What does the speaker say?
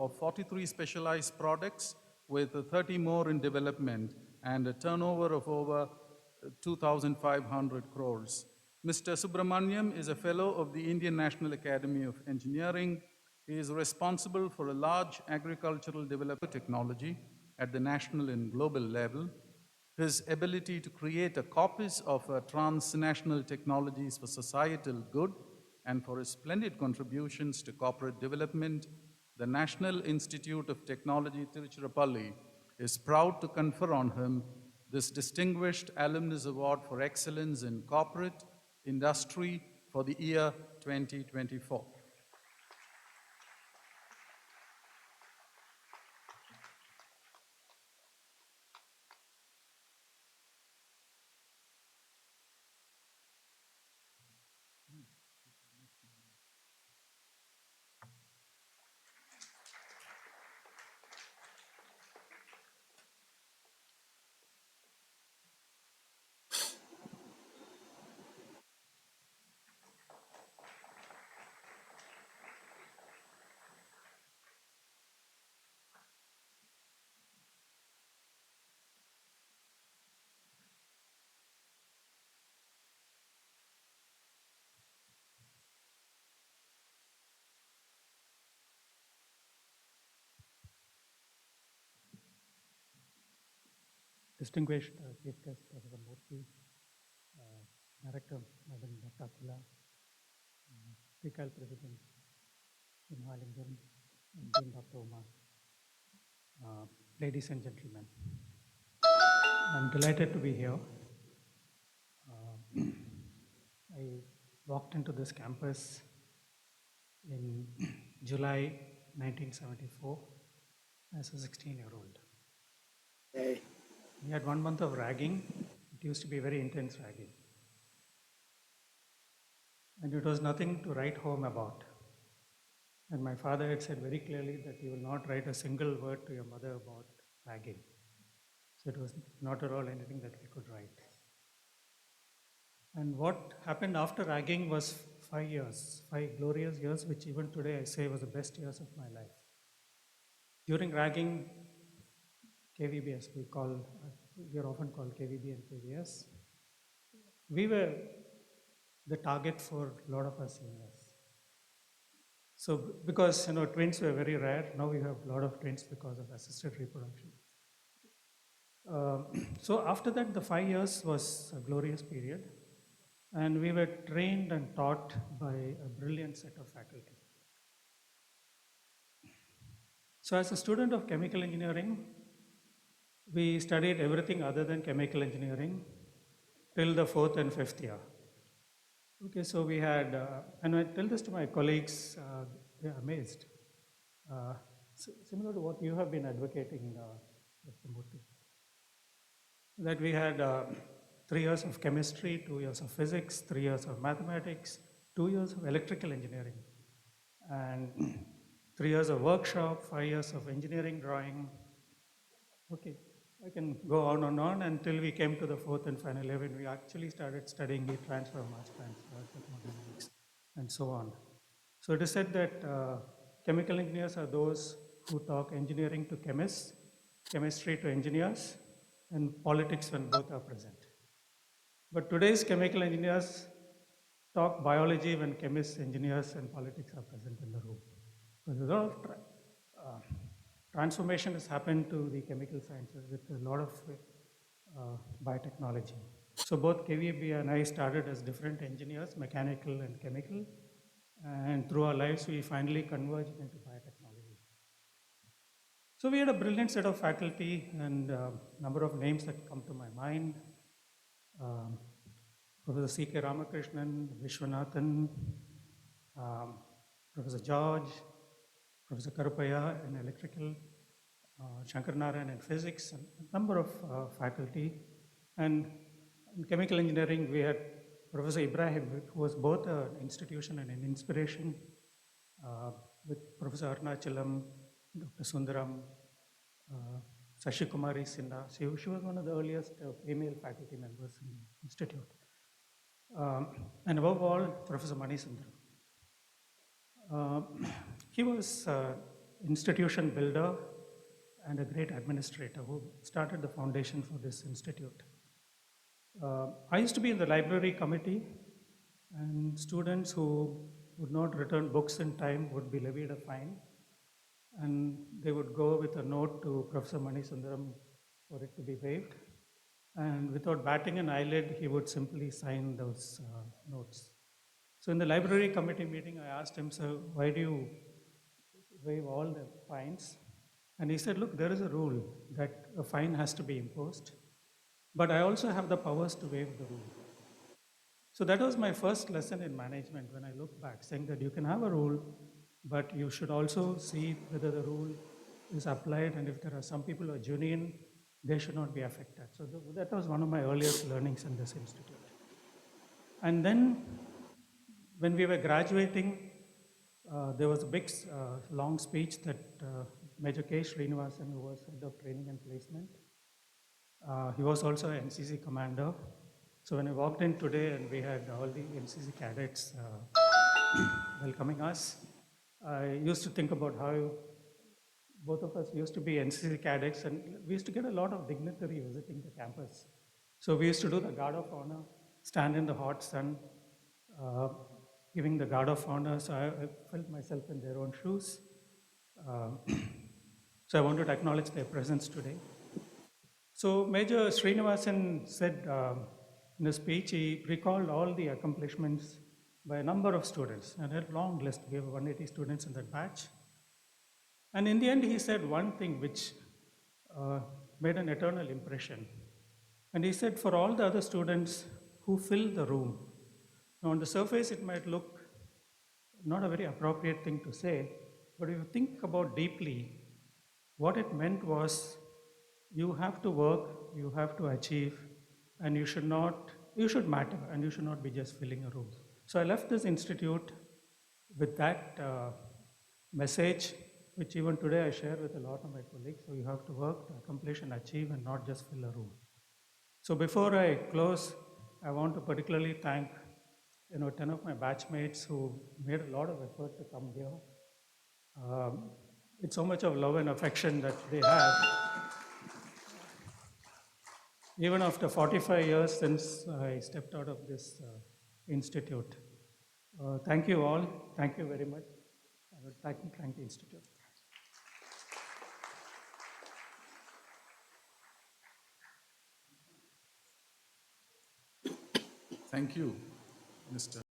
of 43 specialized products with 30 more in development and a turnover of over 2,500 crores. Mr. Subramaniam is a fellow of the Indian National Academy of Engineering. He is responsible for a large agricultural development technology at the national and global level. His ability to create a copies of transnational technologies for societal good and for his splendid contributions to corporate development, the National Institute of Technology, Tiruchirappalli, is proud to confer on him this distinguished Alumnus Award for Excellence in Corporate Industry for the year 2024. Distinguished Chief Guest, Professor Murthy, Director, Madam Dr. Akula, PICAL President, Shinhalingam, and Dean Dr. Uma, ladies and gentlemen, I'm delighted to be here. I walked into this campus in July 1974 as a 16-year-old. Hey. We had 1 month of ragging. It used to be very intense ragging. And it was nothing to write home about. And my father had said very clearly that you will not write a single word to your mother about ragging. So it was not at all anything that we could write. And what happened after ragging was 5 years, 5 glorious years, which even today I say was the best years of my life. During ragging, KVBS, we are often called KVB and KVS. We were the target for a lot of our seniors. So because twins were very rare, now we have a lot of twins because of assisted reproduction. So after that, the 5 years was a glorious period, and we were trained and taught by a brilliant set of faculty. So as a student of chemical engineering, we studied everything other than chemical engineering till the 4th and 5th year. Okay, so we had, and I tell this to my colleagues, they're amazed. Similar to what you have been advocating, Dr. Murthy, that we had 3 years of chemistry, 2 years of physics, 3 years of mathematics, 2 years of electrical engineering, and 3 years of workshop, 5 years of engineering drawing. Okay, I can go on and on until we came to the 4th and final year when we actually started studying heat transfer, mass transfer, thermodynamics, and so on. So it is said that chemical engineers are those who talk engineering to chemists, chemistry to engineers, and politics when both are present. But today's chemical engineers talk biology when chemists, engineers, and politics are present in the room. Because a lot of transformation has happened to the chemical sciences with a lot of biotechnology. So both KVB and I started as different engineers, mechanical and chemical, and through our lives we finally converged into biotechnology. So we had a brilliant set of faculty and a number of names that come to my mind. Professor C.K. Ramakrishnan, Vishwanathan, Professor George, Professor Karupaya in electrical, Shankar Narayan in physics, and a number of faculty. And in chemical engineering, we had Professor Ibrahim, who was both an institution and an inspiration, with Professor Arnachalam, Dr. Sundaram, Sashi Kumari Sinha. She was one of the earliest female faculty members in the institute. And above all, Professor Mani Sundaram. He was institution builder and a great administrator who started the foundation for this institute. I used to be in the library committee, and students who would not return books in time would be levied a fine, and they would go with a note to Professor Mani Sundaram for it to be waived. And without batting an eyelid, he would simply sign those notes. So in the library committee meeting, I asked him, "Sir, why do you waive all the fines?" And he said, "Look, there is a rule that a fine has to be imposed, but I also have the powers to waive the rule." So that was my first lesson in management when I look back, saying that you can have a rule, but you should also see whether the rule is applied, and if there are some people who are genuine, they should not be affected. So that was one of my earliest learnings in this institute. And then when we were graduating, there was a big, long speech that Major K. Srinivasan, who was head of training and placement, he was also an NCC commander. So when I walked in today and we had all the NCC cadets welcoming us, I used to think about how both of us used to be NCC cadets, and we used to get a lot of dignitary visiting the campus. So we used to do the guard of honor, stand in the hot sun, giving the guard of honor. So I felt myself in their own shoes. So I wanted to acknowledge their presence today. So Major Srinivasan said in a speech, he recalled all the accomplishments by a number of students, and a long list. We have 180 students in that batch. And in the end, he said one thing which made an eternal impression. And he said, for all the other students who fill the room, now on the surface it might look not a very appropriate thing to say, but if you think about deeply, what it meant was you have to work, you have to achieve, and you should matter, and you should not be just filling a room. So I left this institute with that message, which even today I share with a lot of my colleagues. So you have to work to accomplish and achieve and not just fill a room. So before I close, I want to particularly thank 10 of my batchmates who made a lot of effort to come here. It's so much of love and affection that they have. Even after 45 years since I stepped out of this institute. Thank you all. Thank you very much. I would thank the institute. Thank you, Mr.